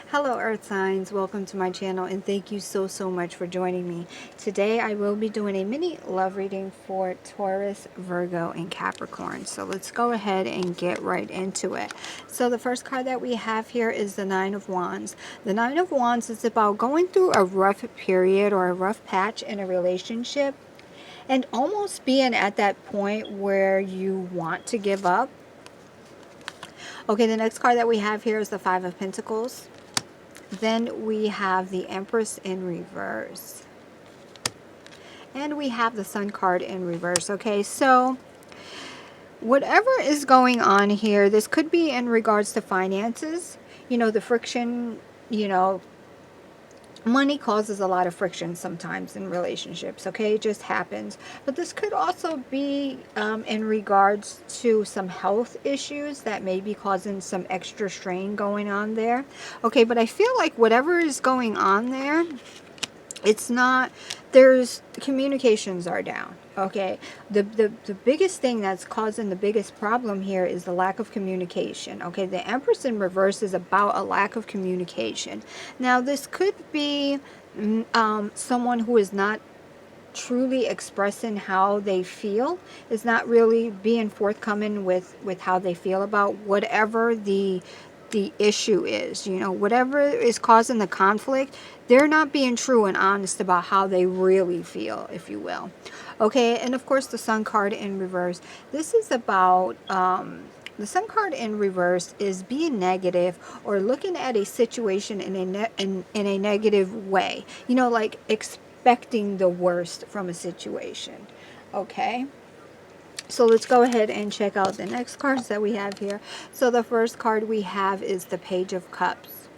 Hello Earth signs, welcome to my channel and thank you so much for joining me. Today I will be doing a mini love reading for Taurus, Virgo, and Capricorn. So let's go ahead and get right into it. So the first card that we have here is the Nine of Wands. The Nine of Wands is about going through a rough period or a rough patch in a relationship and almost being at that point where you want to give up. Okay, the next card that we have here is the Five of Pentacles. Then we have the Empress in reverse. And we have the Sun card in reverse. Okay, so whatever is going on here, this could be in regards to finances. You know, the friction, money causes a lot of friction sometimes in relationships, okay? It just happens. But this could also be in regards to some health issues that may be causing some extra strain going on there. Okay, but I feel like whatever is going on there, it's not, there's, communications are down. Okay, the biggest thing that's causing the biggest problem here is the lack of communication. Okay, the Empress in reverse is about a lack of communication. Now this could be someone who is not truly expressing how they feel, is not really being forthcoming with how they feel about whatever the issue is. You know, whatever is causing the conflict, they're not being true and honest about how they really feel, if you will. Okay, and of course the Sun card in reverse, this is about the Sun card in reverse is being negative or looking at a situation in a negative way. You know, like expecting the worst from a situation. Okay, so let's go ahead and check out the next cards that we have here. So the first card we have is the Page of Cups.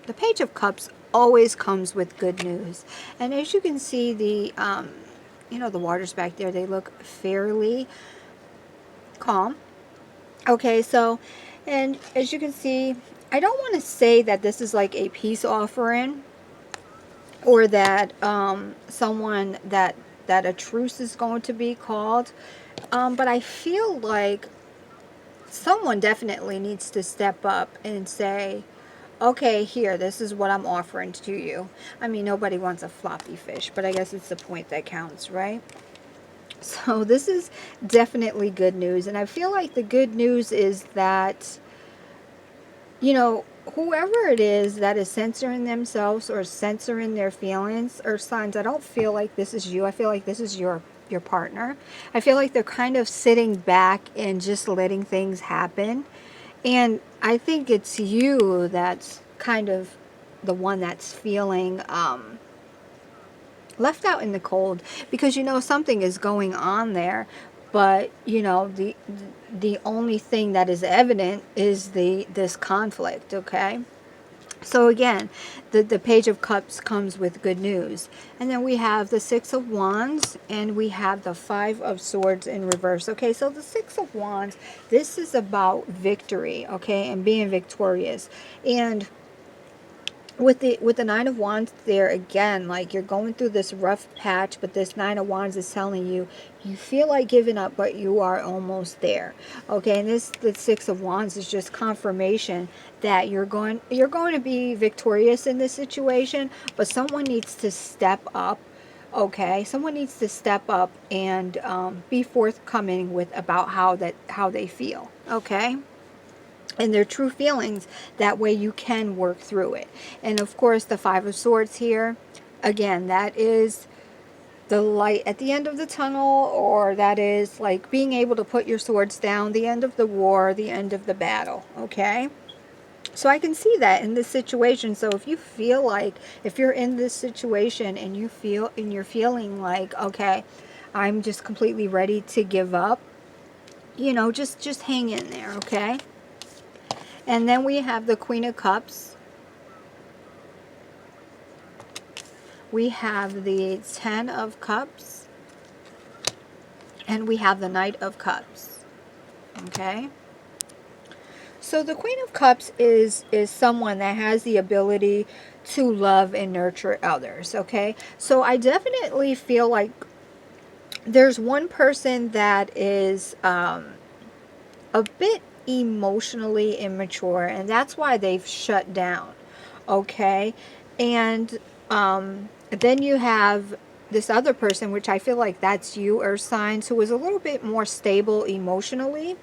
The Page of Cups always comes with good news. And as you can see, the the waters back there, they look fairly calm. Okay, so, and as you can see, I don't want to say that this is like a peace offering, or that someone that a truce is going to be called, but I feel like someone definitely needs to step up and say, okay, here, this is what I'm offering to you. I mean, nobody wants a floppy fish, but I guess it's the point that counts, right? So this is definitely good news, and I feel like the good news is that, you know, whoever it is that is censoring themselves or censoring their feelings or signs, I don't feel like this is you. I feel like this is your partner. I feel like they're kind of sitting back and just letting things happen. And I think it's you that's kind of the one that's feeling left out in the cold, because you know something is going on there, but you know the only thing that is evident is this conflict. Okay, so again, the Page of Cups comes with good news. And then we have the Six of Wands, and we have the Five of Swords in reverse. Okay, so the Six of Wands, this is about victory, okay, and being victorious. And with the Nine of Wands there, again, like you're going through this rough patch, but this Nine of Wands is telling you, you feel like giving up, but you are almost there. Okay, and the Six of Wands is just confirmation that you're going to be victorious in this situation, but someone needs to step up. Okay, someone needs to step up and be forthcoming with about how they feel. Okay, and their true feelings. That way you can work through it. And of course the Five of Swords here, again, that is the light at the end of the tunnel, or that is like being able to put your swords down, the end of the war, the end of the battle. Okay, so I can see that in this situation. So if you feel like, if you're in this situation and you feel, and you're feeling like, okay, I'm just completely ready to give up, you know, just hang in there. Okay, and then we have the Queen of Cups. We have the Ten of Cups. And we have the Knight of Cups. Okay. So the Queen of Cups is someone that has the ability to love and nurture others. Okay. So I definitely feel like there's one person that is a bit emotionally immature, and that's why they've shut down. Okay, and then you have this other person, which I feel like that's you, Earth signs, who is a little bit more stable emotionally.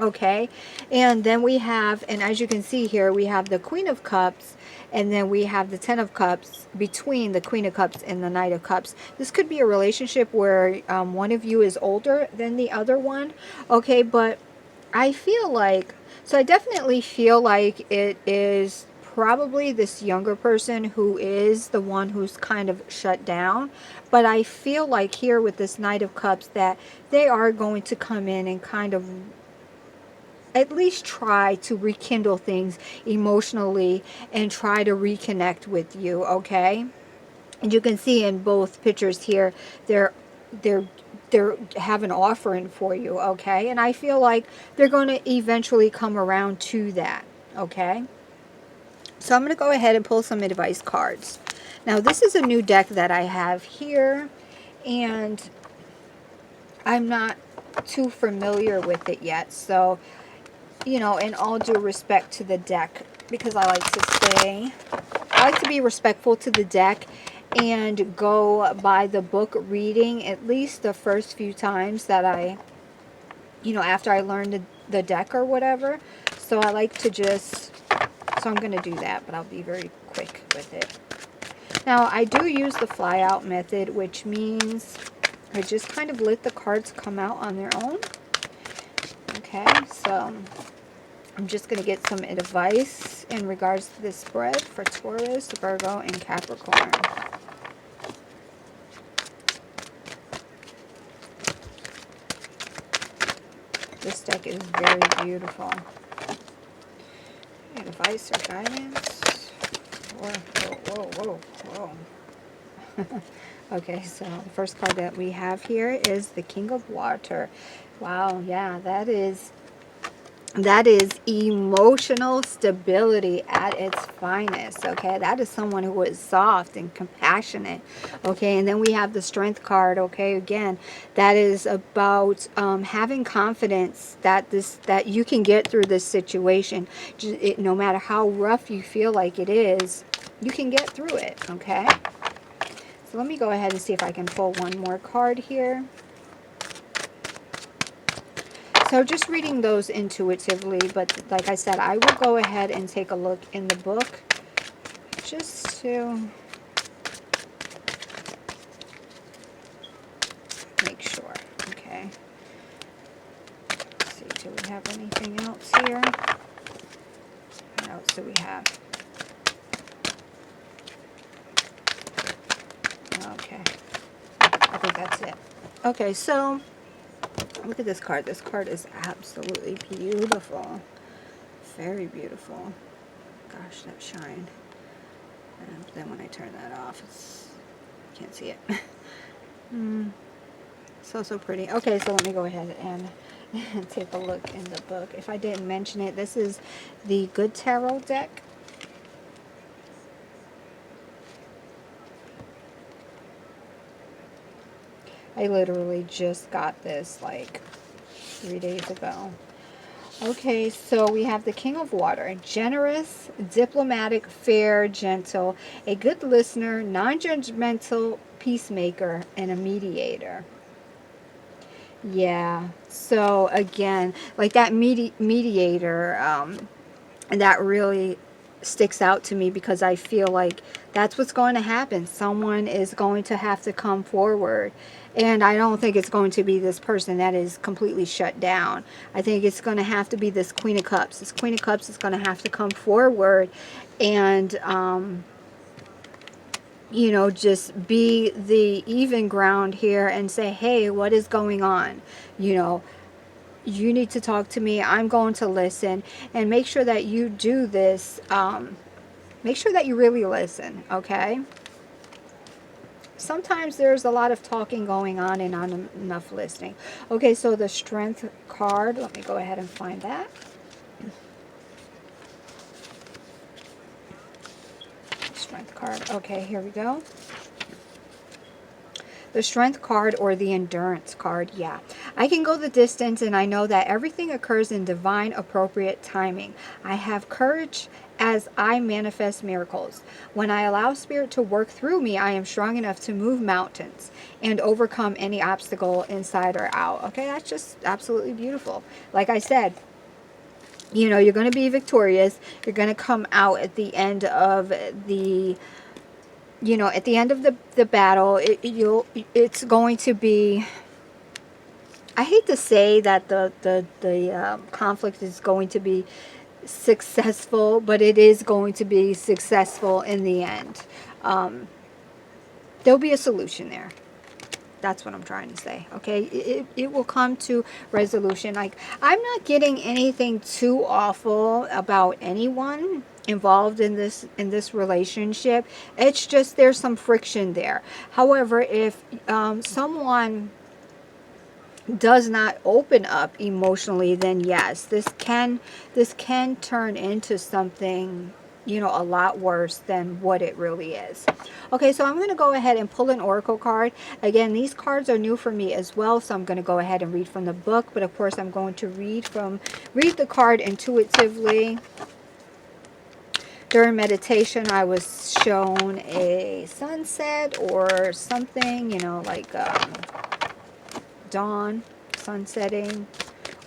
Okay, and then we have, and as you can see here, we have the Queen of Cups, and then we have the Ten of Cups between the Queen of Cups and the Knight of Cups. This could be a relationship where one of you is older than the other one. Okay, but I feel like, so I definitely feel like it is probably this younger person who is the one who's kind of shut down. But I feel like here with this Knight of Cups that they are going to come in and kind of at least try to rekindle things emotionally and try to reconnect with you, okay? And you can see in both pictures here, they're they're they're have an offering for you, okay? And I feel like they're going to eventually come around to that, okay? So I'm going to go ahead and pull some advice cards. Now, this is a new deck that I have here, and I'm not too familiar with it yet. So, you know, in all due respect to the deck, because I like to be respectful to the deck and go by the book reading at least the first few times that after I learned the deck or whatever. So I like to just, so I'm going to do that, but I'll be very quick with it. Now, I do use the fly out method, which means I just kind of let the cards come out on their own. Okay, so I'm just going to get some advice in regards to this spread for Taurus, Virgo, and Capricorn. This deck is very beautiful. Advice or guidance? Whoa. Okay, so the first card that we have here is the King of Water. Wow, yeah, that is emotional stability at its finest. Okay, that is someone who is soft and compassionate. Okay, and then we have the Strength card. Okay, again, that is about having confidence that you can get through this situation. No matter how rough you feel like it is, you can get through it. Okay, so let me go ahead and see if I can pull one more card here. So just reading those intuitively, but like I said, I will go ahead and take a look in the book just to make sure. Okay. Let's see, do we have anything else here? What else do we have? Okay. I think that's it. Okay, so look at this card. This card is absolutely beautiful. Very beautiful. Gosh, that shine. And then when I turn that off, you can't see it. So pretty. Okay, so let me go ahead and take a look in the book. If I didn't mention it, this is the Good Tarot deck. I literally just got this like 3 days ago. Okay, so we have the King of Water. Generous, diplomatic, fair, gentle, a good listener, non-judgmental, peacemaker, and a mediator. Yeah, so again, like that mediator, that really sticks out to me because I feel like that's what's going to happen. Someone is going to have to come forward. And I don't think it's going to be this person that is completely shut down. I think it's going to have to be this Queen of Cups. This Queen of Cups is going to have to come forward and, just be the even ground here and say, hey, what is going on? You need to talk to me. I'm going to listen. And make sure that you do this. Make sure that you really listen, okay? Sometimes there's a lot of talking going on and not enough listening. Okay, so the Strength card. Let me go ahead and find that. Strength card. Okay, here we go. The Strength card or the Endurance card. Yeah, I can go the distance, and I know that everything occurs in divine, appropriate timing. I have courage as I manifest miracles. When I allow Spirit to work through me, I am strong enough to move mountains and overcome any obstacle inside or out. Okay, that's just absolutely beautiful. Like I said, you know, you're going to be victorious. You're going to come out at the end of the, you know, at the end of the battle. It's going to be, I hate to say that the conflict is going to be successful, but it is going to be successful in the end. There'll be a solution there. That's what I'm trying to say. Okay, it will come to resolution. Like, I'm not getting anything too awful about anyone involved in this relationship. It's just there's some friction there. However, if someone does not open up emotionally, then yes, this can turn into something, you know, a lot worse than what it really is. Okay, so I'm going to go ahead and pull an oracle card. Again, these cards are new for me as well, so I'm going to go ahead and read from the book, but of course I'm going to read the card intuitively. During meditation, I was shown a sunset or something, you know, like dawn, sun setting,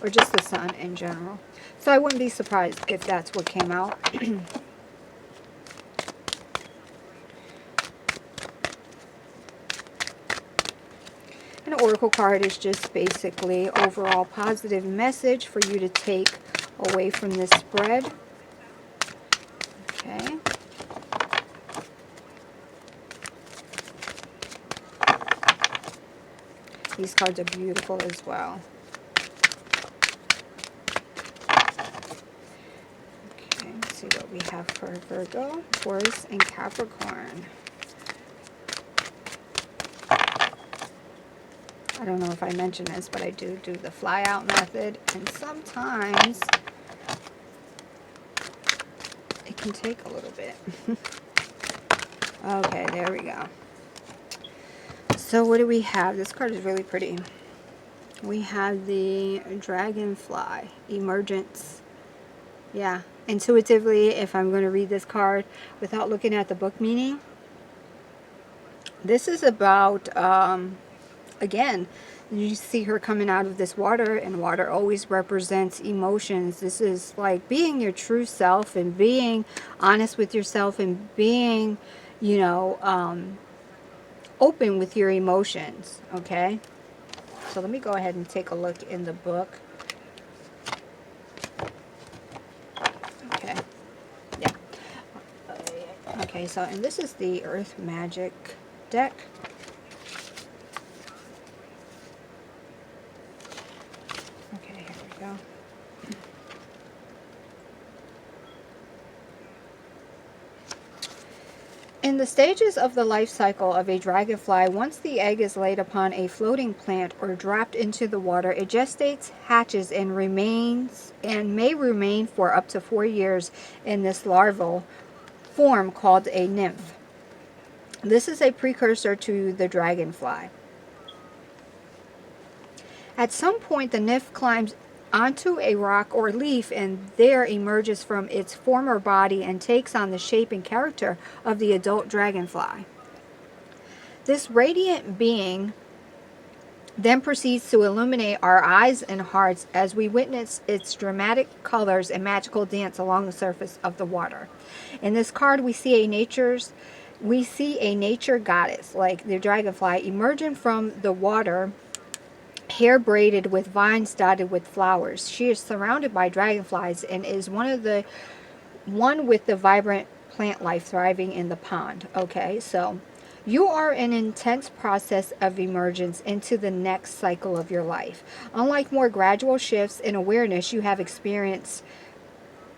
or just the sun in general. So I wouldn't be surprised if that's what came out. An oracle card is just basically overall positive message for you to take away from this spread. Okay. These cards are beautiful as well. Okay, let's see what we have for Virgo, Taurus, and Capricorn. I don't know if I mentioned this, but I do the fly out method, and sometimes it can take a little bit. Okay, there we go. So what do we have? This card is really pretty. We have the dragonfly, emergence. Yeah, intuitively, if I'm going to read this card without looking at the book meaning, this is about, again, you see her coming out of this water, and water always represents emotions. This is like being your true self and being honest with yourself and being, you know, open with your emotions. Okay, so let me go ahead and take a look in the book. Okay, yeah. Okay, so, and this is the Earth Magic deck. Okay, here we go. In the stages of the life cycle of a dragonfly, once the egg is laid upon a floating plant or dropped into the water, it gestates, hatches, and may remain for up to 4 years in this larval form called a nymph. This is a precursor to the dragonfly. At some point, the nymph climbs onto a rock or leaf and there emerges from its former body and takes on the shape and character of the adult dragonfly. This radiant being then proceeds to illuminate our eyes and hearts as we witness its dramatic colors and magical dance along the surface of the water. In this card, we see a nature goddess, like the dragonfly, emerging from the water, hair braided with vines dotted with flowers. She is surrounded by dragonflies and is one with the vibrant plant life thriving in the pond. Okay, so you are in an intense process of emergence into the next cycle of your life. Unlike more gradual shifts in awareness you have experienced,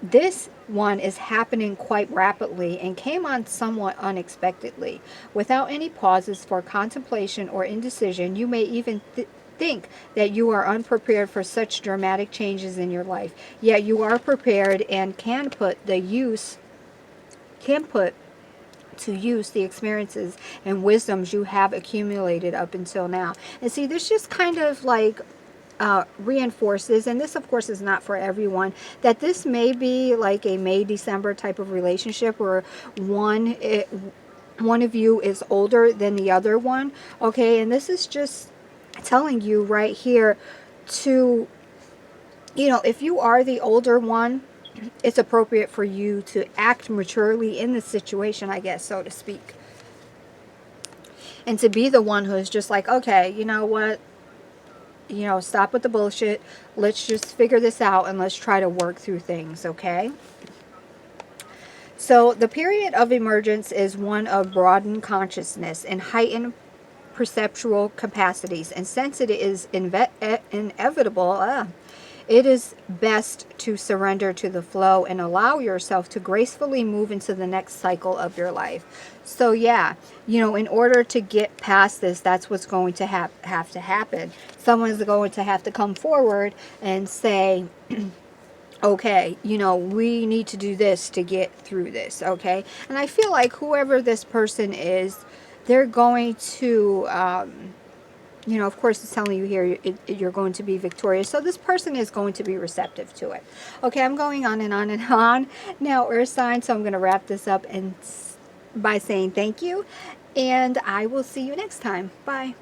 this one is happening quite rapidly and came on somewhat unexpectedly. Without any pauses for contemplation or indecision, you may even think that you are unprepared for such dramatic changes in your life. Yet you are prepared and can put to use the experiences and wisdoms you have accumulated up until now. And see, this just kind of like reinforces, and this of course is not for everyone, that this may be like a May-December type of relationship where one of you is older than the other one. Okay, and this is just telling you right here to, you know, if you are the older one, it's appropriate for you to act maturely in the situation, I guess, so to speak. And to be the one who is just like, okay, you know what? You know, stop with the bullshit. Let's just figure this out and let's try to work through things, okay? So the period of emergence is one of broadened consciousness and heightened perceptual capacities. And since it is inevitable, it is best to surrender to the flow and allow yourself to gracefully move into the next cycle of your life. So yeah, you know, in order to get past this, that's what's going to have to happen. Someone's going to have to come forward and say, okay, you know, we need to do this to get through this, okay? And I feel like whoever this person is, they're going to, you know, of course it's telling you here you're going to be victorious. So this person is going to be receptive to it. Okay, I'm going on and on and on. Now, Earth sign, so I'm going to wrap this up and by saying thank you. And I will see you next time. Bye.